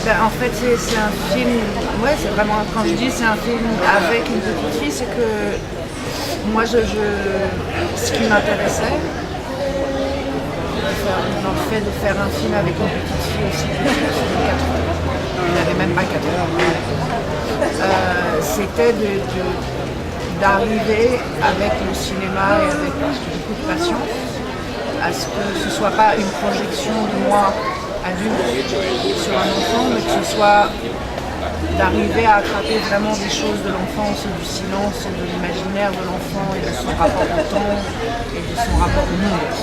En fait, c'est un film, ouais, c'est vraiment, quand je dis c'est un film avec une petite fille, c'est que moi, ce qui m'intéressait, dans le fait de faire un film avec une petite fille aussi petite, de 4 ans, elle n'avait même pas 4 ans, c'était d'arriver avec le cinéma et avec beaucoup de patience à ce que ce ne soit pas une projection de moi adulte sur un enfant, mais que ce soit d'arriver à attraper vraiment des choses de l'enfance et du silence et de l'imaginaire de l'enfant et de son rapport au temps et de son rapport au monde.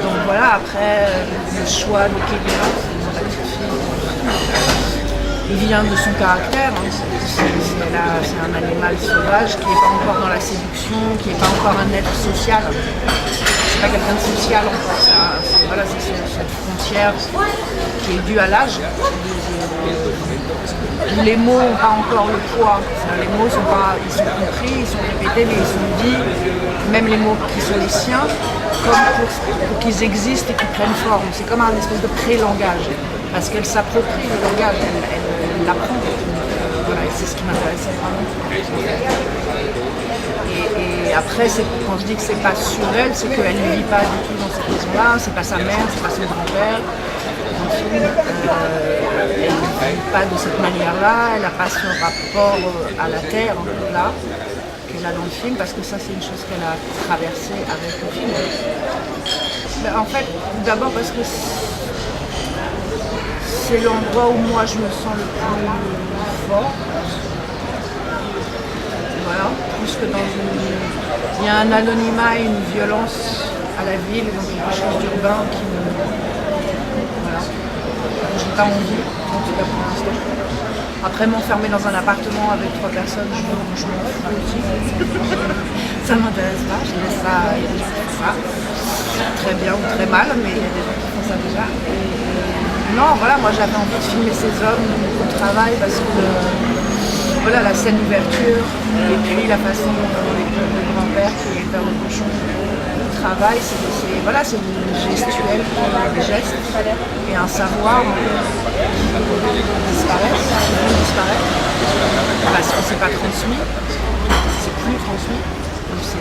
Donc voilà, après le choix de Kelly Lance, la petite fille, il vient de son caractère, hein. C'est un animal sauvage qui n'est pas encore dans la séduction, qui n'est pas encore un être social. C'est pas quelqu'un de social encore. Voilà, c'est cette frontière qui est due à l'âge. Les mots n'ont pas encore le poids. Les mots sont compris, ils sont répétés, mais ils sont dits, même les mots qui sont les siens, comme pour qu'ils existent et qu'ils prennent forme. C'est comme un espèce de pré-langage. Parce qu'elle s'approprie le langage, elle l'apprend. Voilà, et c'est ce qui m'intéressait vraiment. Et après, quand je dis que c'est pas sur elle, c'est qu'elle ne vit pas du tout dans cette maison-là, c'est pas sa mère, c'est pas son grand-père. Elle ne vit pas de cette manière-là, elle n'a pas ce rapport à la terre là qu'elle a dans le film, parce que ça c'est une chose qu'elle a traversée avec le film. Mais en fait, d'abord parce que c'est l'endroit où moi je me sens le plus fort. Voilà, plus que dans il y a un anonymat et une violence à la ville, dans quelque chose d'urbain qui me... Voilà. J'ai pas envie, en tout cas pour l'instant. Après, m'enfermer dans un appartement avec 3 personnes, je m'en fous aussi. Ça m'intéresse pas, je laisse ça, il y a des gens qui font ça. Très bien ou très mal, mais il y a des gens qui font ça déjà. Non, voilà, moi j'avais envie de filmer ces hommes au travail parce que voilà, la scène d'ouverture et puis la façon dont le grand-père qui est un cochon travaille, c'est une gestuelle, des gestes et un savoir qui disparaît parce que c'est pas transmis, c'est plus transmis.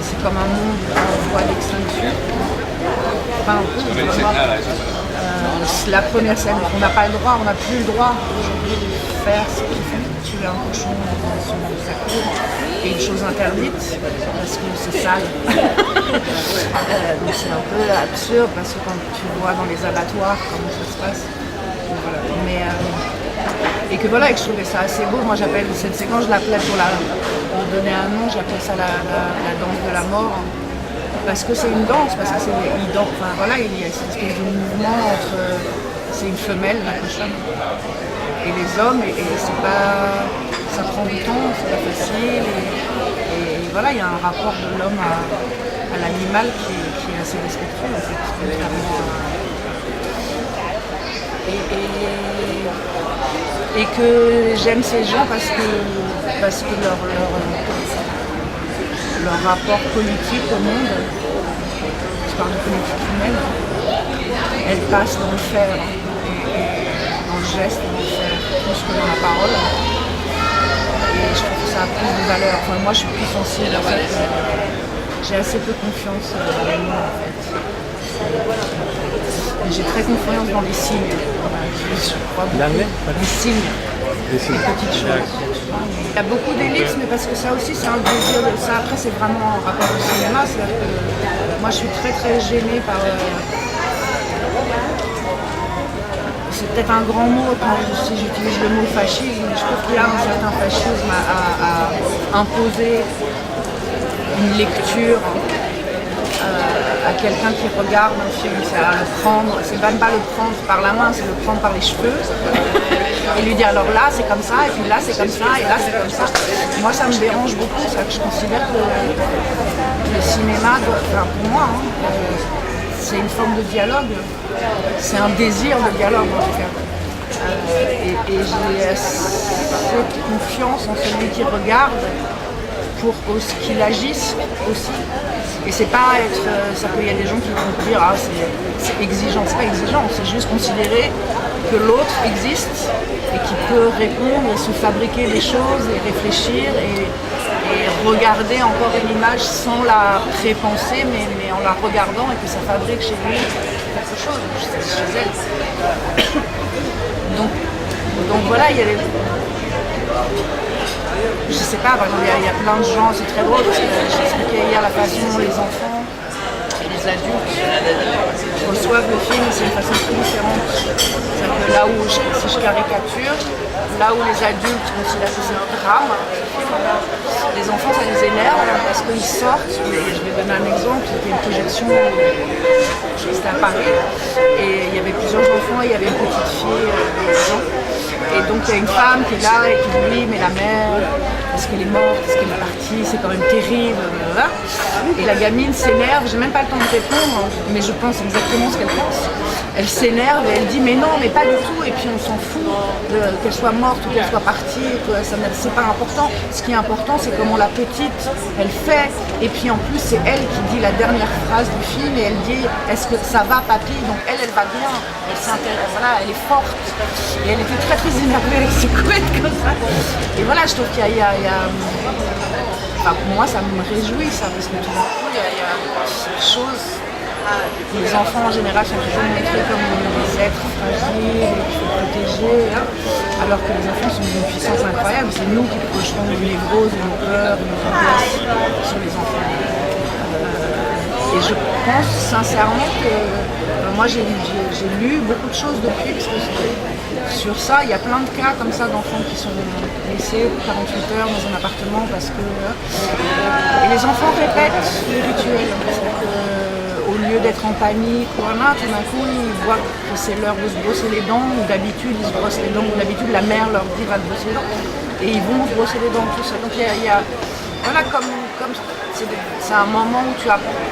C'est comme un monde en voie d'extinction. Enfin, la première scène, on n'a pas le droit, on n'a plus le droit aujourd'hui de faire ce qu'il fait, tuer un cochon dans sa cour, et une chose interdite, parce que c'est sale. Donc c'est un peu absurde, parce que quand tu vois dans les abattoirs comment ça se passe, voilà. Et que voilà, et que je trouvais ça assez beau. Moi j'appelle cette séquence, je l'appelais pour donner un nom, j'appelle ça la danse de la mort. Parce que c'est une danse, parce que il danse, enfin voilà, il y a cette espèce de mouvement entre, c'est une femelle, la cochonne, et les hommes, et c'est pas, ça prend du temps, c'est pas facile, et voilà, il y a un rapport de l'homme à l'animal qui est assez respectueux, en fait, et que j'aime ces gens parce que leur rapport politique au monde, je parle de politique humaine, elle passe dans le faire, dans le geste, dans le faire, plus que dans la parole. Et je trouve que ça a plus de valeur. Enfin, moi je suis plus sensible en fait. J'ai assez peu confiance dans les mots en fait. Et j'ai très confiance dans les signes. Je crois beaucoup. Les signes. Les petites choses. Il y a beaucoup d'ellipses, mais parce que ça aussi c'est un désir de ça. Après c'est vraiment en rapport au cinéma, c'est-à-dire que moi je suis très très gênée par... c'est peut-être un grand mot si j'utilise le mot fascisme, mais je trouve qu'il y a un certain fascisme à imposer une lecture à quelqu'un qui regarde un film, c'est à le prendre, c'est même pas le prendre par la main, c'est le prendre par les cheveux et lui dire alors là c'est comme ça, et puis là c'est comme ça, et là c'est comme ça. Moi ça me dérange beaucoup, ça que je considère que le cinéma, enfin pour moi, c'est une forme de dialogue, c'est un désir de dialogue en tout cas. Et j'ai assez confiance en celui qui regarde pour qu'il agisse aussi. Et c'est pas être. Ça peut y a des gens qui vont dire ah c'est exigeant, c'est pas exigeant, c'est juste considérer que l'autre existe et qui peut répondre et se fabriquer des choses et réfléchir et regarder encore une image sans la prépenser, mais en la regardant et que ça fabrique chez lui quelque chose, chez elle. Donc voilà, il y a les... Je sais pas, par exemple, il y a plein de gens, c'est très drôle parce que j'expliquais hier la façon dont les enfants et les adultes reçoivent le film, c'est une façon très différente. C'est-à-dire que là où, si je caricature, là où les adultes considèrent que c'est un drame, les enfants ça les énerve parce qu'ils sortent. Je vais donner un exemple, c'était une projection, c'était à Paris, et il y avait plusieurs enfants, et il y avait une petite fille de 10 ans. Et donc il y a une femme qui est là et qui dit oui mais la mère, est-ce qu'elle est morte, est-ce qu'elle est partie, c'est quand même terrible, blablabla. Et la gamine s'énerve, j'ai même pas le temps de répondre, mais je pense exactement ce qu'elle pense. Elle s'énerve et elle dit mais non mais pas du tout, et puis on s'en fout qu'elle soit morte ou qu'elle soit partie, c'est pas important. Ce qui est important c'est comment la petite elle fait, et puis en plus c'est elle qui dit la dernière phrase du film et elle dit est-ce que ça va papy, donc elle va bien, elle s'intéresse, voilà, elle est forte, et elle était très très énervée avec ses couettes comme ça. Et voilà, je trouve qu'il y a enfin, pour moi ça me réjouit ça, parce que tout d'un coup il y a cette chose. Les enfants en général sont toujours montrés comme des êtres fragiles, qu'il faut protéger, hein, alors que les enfants sont d'une puissance incroyable. C'est nous qui projetons nos névroses, nos peurs, nos angoisses sur les enfants. Et je pense sincèrement que moi j'ai lu beaucoup de choses depuis, parce que sur ça il y a plein de cas comme ça d'enfants qui sont laissés 48 heures dans un appartement parce que... Et les enfants répètent les rituels. Au lieu d'être en panique, voilà, tout d'un coup ils voient que c'est l'heure de se brosser les dents, ou d'habitude ils se brossent les dents, ou d'habitude la mère leur dit va te brosser les dents, et ils vont se brosser les dents, tout ça. Donc il y a voilà, comme c'est un moment où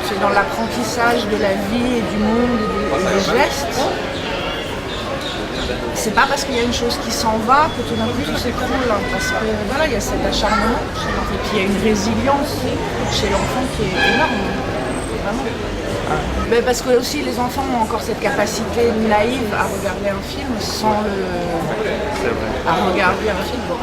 c'est dans l'apprentissage de la vie et du monde et des gestes. C'est pas parce qu'il y a une chose qui s'en va que tout d'un coup tout s'écroule, hein, parce que voilà, il y a cet acharnement chez l'enfant, et puis il y a une résilience chez l'enfant qui est énorme, vraiment. Mais parce que aussi les enfants ont encore cette capacité naïve à regarder un film sans à regarder un film. Bon,